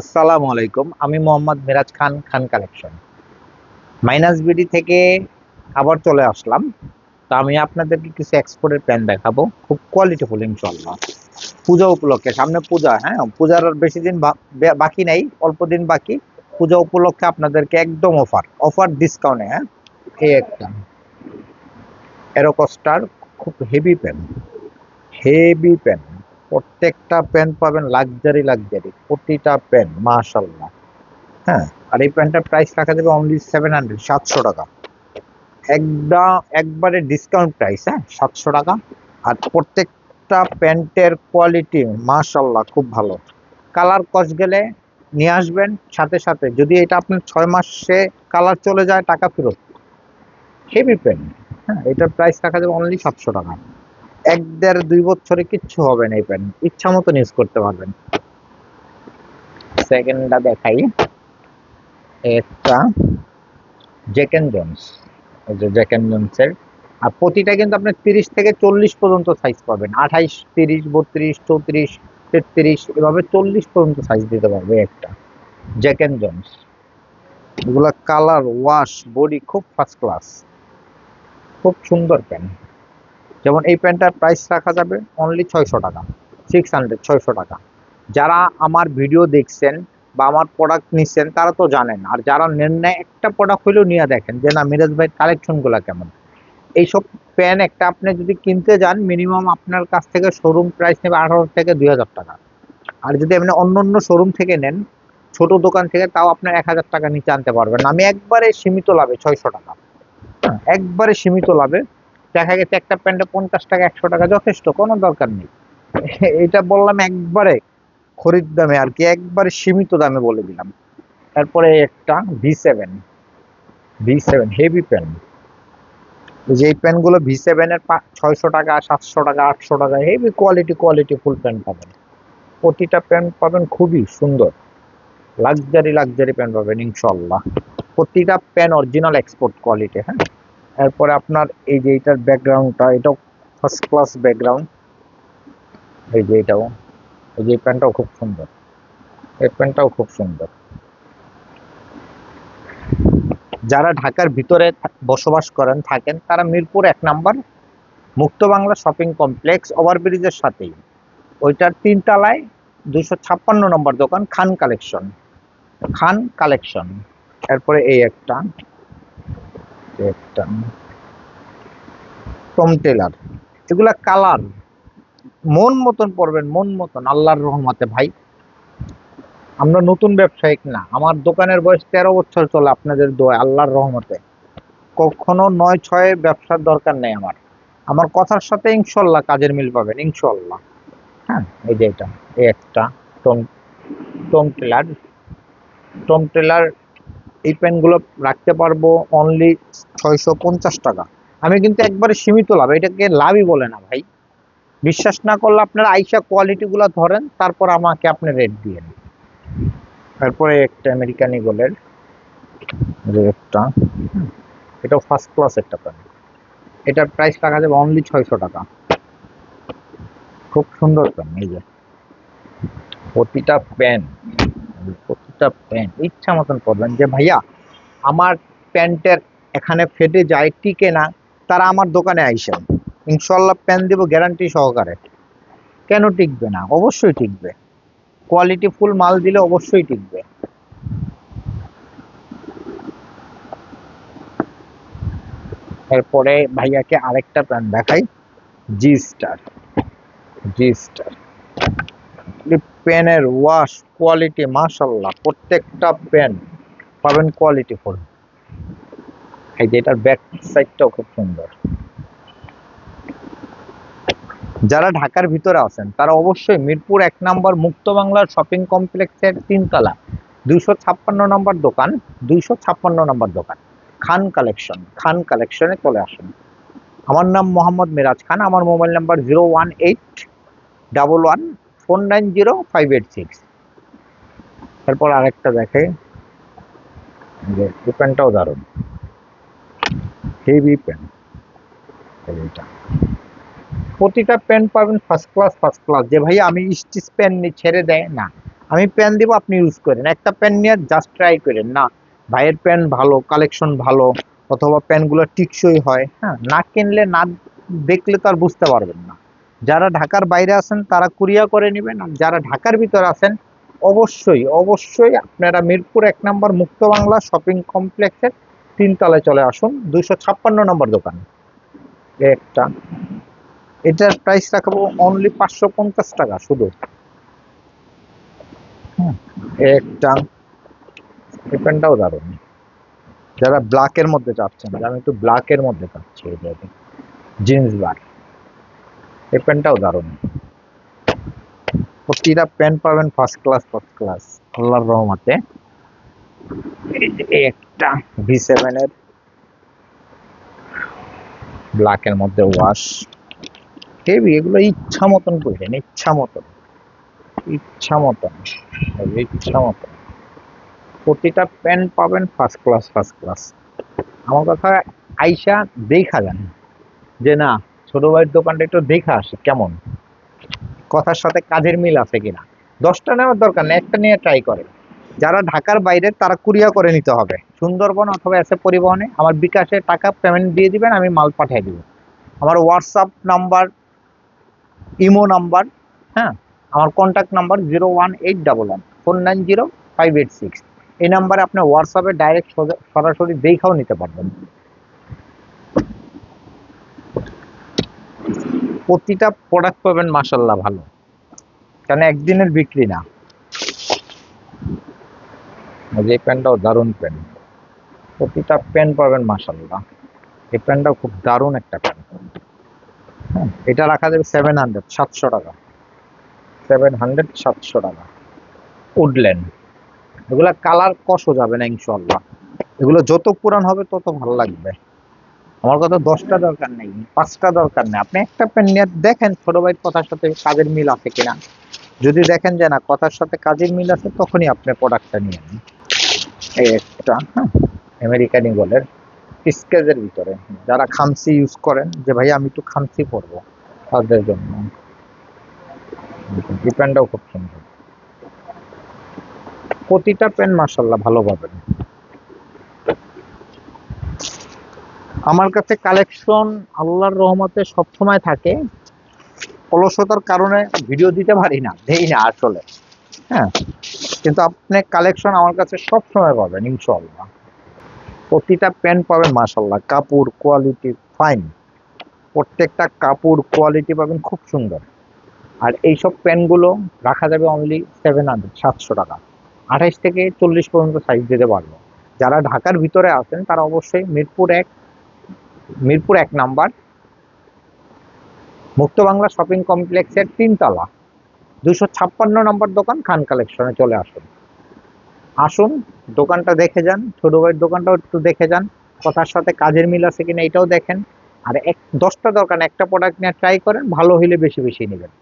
আসসালামু আলাইকুম। আমি মোহাম্মদ মিরাজ খান, খান কালেকশন মাইনাস বিডি থেকে আবার চলে আসলাম। তো আমি আপনাদেরকে কিছু এক্সপোর্টের প্যান্ট দেখাবো, খুব কোয়ালিটিফুল ইনশাআল্লাহ। পূজা উপলক্ষে, সামনে পূজা, হ্যাঁ পূজার আর বেশি দিন বাকি নাই, অল্প দিন বাকি। পূজা উপলক্ষে আপনাদেরকে একদম অফার অফার ডিসকাউন্টে, হ্যাঁ। এই একটা এরোকস্টার, খুব হেভি পেন, হেভি পেন। প্রত্যেকটা পেন পাবেন লাক্সারি লাক্সারি, প্রতিটা পেন মাশাআল্লাহ। হ্যাঁ, আর এই প্যান্টটার প্রাইস রাখা যাবে অনলি 700, 700 টাকা। একদম একবারে ডিসকাউন্ট প্রাইস, হ্যাঁ, 700 টাকা। আর প্রত্যেকটা প্যান্টের কোয়ালিটি মাশাল্লাহ খুব ভালো। কালার কস গেলে নিয়ে আসবেন সাথে সাথে, যদি এটা আপনার 6 মাসে কালার চলে যায় টাকা ফেরত। Heavy pant. হ্যাঁ, এটার প্রাইস রাখা যাবে অনলি 700 টাকা। 1 দেড় 2 বছরে কিচ্ছু হবে না, এই প্যান্ট ইচ্ছা মতন ইউজ করতে পারবেন। সেকেন্ডটা দেখাই, একটা জ্যাক এন্ড জোন্স, এই যে জ্যাক এন্ড জোন্সের। আর প্রতিটা কিন্তু আপনার 30 থেকে 40 পর্যন্ত সাইজ পাবেন, 28, 30, 32, 34, 33, এভাবে 40 পর্যন্ত সাইজ দিতে পারবে একটা জ্যাক এন্ড জোন্স। এগুলা কালার, ওয়াশ, বডি খুব ফার্স্ট ক্লাস, খুব সুন্দর প্যান্ট। যেমন এই প্যান্টটার প্রাইস রাখা যাবে অনলি 600 টাকা, 600 টাকা। যারা আমার ভিডিও দেখছেন বা আমার প্রোডাক্ট নিচ্ছেন তারা তো জানেন, আর যারা নেন না একটা প্রোডাক্ট হলেও নিয়ে দেখেন যে না মিরাজ ভাইয়ের কালেকশনগুলো কেমন। এইসব প্যান একটা আপনি যদি কিনতে যান মিনিমাম আপনার কাছ থেকে শোরুম প্রাইস নেবে 18 থেকে 2000 টাকা। আর যদি আপনি অন্য অন্য শোরুম থেকে নেন, ছোট দোকান থেকে, তাও আপনার 1000 টাকা নিচে আনতে পারবেন না। আমি একবারে সীমিত লাভে 600 টাকা, একবারে সীমিত লাভে। দেখা গেছে একটা প্যান্টে 50 টাকা 100 টাকা যথেষ্ট, কোনো দরকার নেই। এটা বললাম একবারে খরিদ দামে আর কি, একবারে সীমিত দামে বলে দিলাম। তারপরে একটা V7, V7 হেভি প্যান। যে এই প্যান্টগুলো V7 এর 600 টাকা, 700 টাকা, 800 টাকা, heavy quality, quality full pant পাবেন। প্রতিটা প্যান্ট পাবেন খুবই সুন্দর, লাক্সারি লাক্সারি প্যান্ট পাবেন ইনশাল্লাহ। প্রতিটা প্যান্ট অরিজিনাল এক্সপোর্ট কোয়ালিটি, হ্যাঁ। এরপরে আপনার এই যে এটার ব্যাকগ্রাউন্ডটা, এটাও ফার্স্ট ক্লাস ব্যাকগ্রাউন্ড। এই যে এটাও, এই যে প্যান্টটাও খুব সুন্দর, এই প্যান্টটাও খুব সুন্দর। যারা ঢাকার ভিতরে বসবাস করেন থাকেন, তারা মিরপুর 1 নম্বর মুক্ত বাংলা শপিং কমপ্লেক্স ওভারব্রিজের সাথেই, ওইটার 3 তলায় 256 নম্বর দোকান, খান কালেকশন, খান কালেকশন। এরপরে এই একটা, একটা টম টেলার। এগুলা কালার মন মতন পড়বেন, মন মতন, আল্লাহর রহমতে ভাই। আমরা নতুন ব্যবসায়িক না, আমার দোকানের বয়স 13 বছর চলে আপনাদের দোয়া, আল্লাহর রহমতে। কখনো 9-6 ব্যবসার দরকার নেই আমার। আমার কথার সাথে ইনশাল্লাহ কাজের মিল পাবেন ইনশাল্লাহ। হ্যাঁ, এই যে এটা, এই একটা Tom Tom Tailor, Tom Tailor. এই প্যান্টগুলো রাখতে পারবো অনলি 650 টাকা। আমি কিন্তু একবারে সীমিত লাভ, এটাকে লাভই বলে না ভাই। বিশ্বাস না করলে আপনারা আইসা কোয়ালিটি গুলা ধরেন, তারপর আমাকে আপনি রেট দিয়েন। তারপরে একটা আমেরিকান ইগলের, যে একটা, এটাও ফার্স্ট ক্লাস একটা প্যান্ট। এটার প্রাইস রাখা যাবে অনলি 600 টাকা। খুব সুন্দর প্যান্ট। এই যে প্রতিটা প্যান্ট, প্রতিটা প্যান্ট ইচ্ছা মতন পরবেন। যে ভাইয়া আমার প্যান্টের এখানে ফেটে যায়, টিকে না, তারা আমার দোকানে আইসেন, ইনশাল্লাহ প্যান্ট দেবো গ্যারান্টি সহকারে। কেন টিকবে না? অবশ্যই টিকবে। কোয়ালিটি ফুল মাল দিলে অবশ্যই টিকবে। এরপরে ভাইয়াকে আরেকটা প্যান্ট দেখাই, জি স্টার, জি স্টার। পেনের ওয়াশ কোয়ালিটি মাশাল্লাহ, প্রত্যেকটা পেন পাবেন কোয়ালিটি ফুল। এই যে এটার ব্যাক সাইডটাও খুব সুন্দর। যারা ঢাকার ভিতরে আছেন তারা অবশ্যই মিরপুর 1 নম্বর মুক্ত বাংলার শপিং কমপ্লেক্সের 3 তলা 256 নম্বর দোকান, 256 নম্বর দোকান, খান কালেকশন, খান কালেকশনে চলে আসুন। আমার নাম মোহাম্মদ মিরাজ খান, আমার মোবাইল নাম্বার 01811490586। এরপর আরেকটা দেখে, যে প্যান্টটাও দারুণ, হেভি প্যান্ট। এইটা প্রতিটা প্যান্ট পাবেন ফার্স্ট ক্লাস, ফার্স্ট ক্লাস। যে ভাই আমি স্টিচ প্যান্ট ছেড়ে দেয় না, আমি প্যান দিব, আপনি ইউজ করেন। একটা প্যান নিয়ে জাস্ট ট্রাই করেন না ভাইয়ের প্যান ভালো, কালেকশন ভালো, অথবা প্যানগুলো টিকসই হয়, হ্যাঁ, না কিনলে না দেখলে তো আর বুঝতে পারবেন না। যারা ঢাকার বাইরে আছেন তারা কুরিয়া করে নেবেন, আর যারা ঢাকার ভিতরে আছেন অবশ্যই অবশ্যই আপনারা মিরপুর 1 নম্বর মুক্ত বাংলা শপিং কমপ্লেক্সের 3 তলায় চলে আসুন, 256 নম্বর দোকান। একটা এটার প্রাইস রাখবো অনলি 550 টাকা শুধু। হুম, একটা এই প্যান্টটাও দারুণ। যারা ব্ল্যাকের মধ্যে চাচ্ছেন, আমি একটু ব্ল্যাকের মধ্যে চাচ্ছি, জিন্স বার, এই প্যান্টটাও দারুণ। প্রতিটা প্যান্ট পাবেন ফার্স্ট ক্লাস, ফার্স্ট ক্লাস আল্লাহর রহমতে। এই একটা V7 এর ব্ল্যাকের মধ্যে ওয়াশ হেভি, এগুলো ইচ্ছা মতন করেন, ইচ্ছা মতন, ইচ্ছা মতন, ইচ্ছা মতন। প্রতিটা প্যান্ট পাবেন ফার্স্ট ক্লাস, ফার্স্ট ক্লাস। আমার কথা আইসা দেখা যান যে না, ছোট ভাইয়ের দোকানটা একটু দেখা আসে কেমন, কথার সাথে কাজের মিল আছে কিনা। 10টা নেওয়ার দরকার নেই, একটা নিয়ে ট্রাই করেন। যারা ঢাকার বাইরে তারা কুরিয়া করে নিতে হবে সুন্দরবন অথবা এসে পরিবহনে, আমার বিকাশে টাকা পেমেন্ট দিয়ে দিবেন, আমি মাল পাঠিয়ে দিব। আমার হোয়াটসঅ্যাপ নাম্বার, ইমো নাম্বার, হ্যাঁ, আমার কন্ট্যাক্ট নাম্বার 01811 490 586। এই নাম্বারে আপনি হোয়াটসঅ্যাপে ডাইরেক্ট সরাসরি দেখাও নিতে পারবেন। প্রতিটা প্রোডাক্ট পাবেন মাসাল্লাহ ভালো, কারণ একদিনের বিক্রি না। এই প্যান্টটাও দারুণ প্যান্ট, প্রতিটা প্যান্ট পাবেন মাসাল্লাহ। এই প্যান্টটাও খুব দারুণ একটা প্যান্ট। হ্যাঁ, এটা রাখা যাবে 700 টাকা, 700 টাকা। উডল্যান্ড, এগুলা কালার কষও যাবে না ইনশাল্লাহ, এগুলো যত পুরান হবে তত ভালো লাগবে। আমার কথা 10টা দরকার নেই, 5টা দরকার নেই, আপনি একটা প্যান্ট নিয়ে দেখেন ছোট ভাইয়ের কথার সাথে কাজের মিল আছে কিনা। যদি দেখেন যে না কথার সাথে কাজের মিল আছে, তখনই আপনি প্রোডাক্টটা নিয়ে নেন। এই একটা, হ্যাঁ, আমেরিকান ইগলের স্কেচের ভিতরে, যারা খামসি ইউজ করেন যে ভাই আমি একটু খামসি করবো, তাদের জন্য এই প্যান্টটাও খুব সুন্দর। প্রতিটা প্যান্ট মাসাল্লাহ ভালো পাবেন। আমার কাছে কালেকশন আল্লাহর রহমতে সবসময় থাকে, অলসতার কারণে ভিডিও দিতে পারি না, দেই না আসলে, হ্যাঁ, কিন্তু আপনি কালেকশন আমার কাছে সব সময় পাবেন ইনশাআল্লাহ। প্রতিটা প্যান্ট পাবেন মাশাআল্লাহ, কাপড় কোয়ালিটি ফাইন, প্রত্যেকটা কাপড় কোয়ালিটি পাবেন খুব সুন্দর। আর এইসব প্যান্টগুলো রাখা যাবে অনলি 700 টাকা, 28 থেকে 40 পর্যন্ত সাইজ দিতে পারবো। যারা ঢাকার ভিতরে আছেন তারা অবশ্যই মিরপুর 1 নাম্বার মুক্ত বাংলা শপিং কমপ্লেক্সের 3 তলা 256 নম্বর দোকান খান কালেকশনে চলে আসুন। আসুন, দোকানটা দেখে যান, ছোট ভাইয়ের দোকানটাও একটু দেখে যান, কথার সাথে কাজের মিল আছে কিনা এটাও দেখেন। আর 10টা দোকান একটা প্রোডাক্ট নিয়ে ট্রাই করেন, ভালো হইলে বেশি বেশি নেবেন।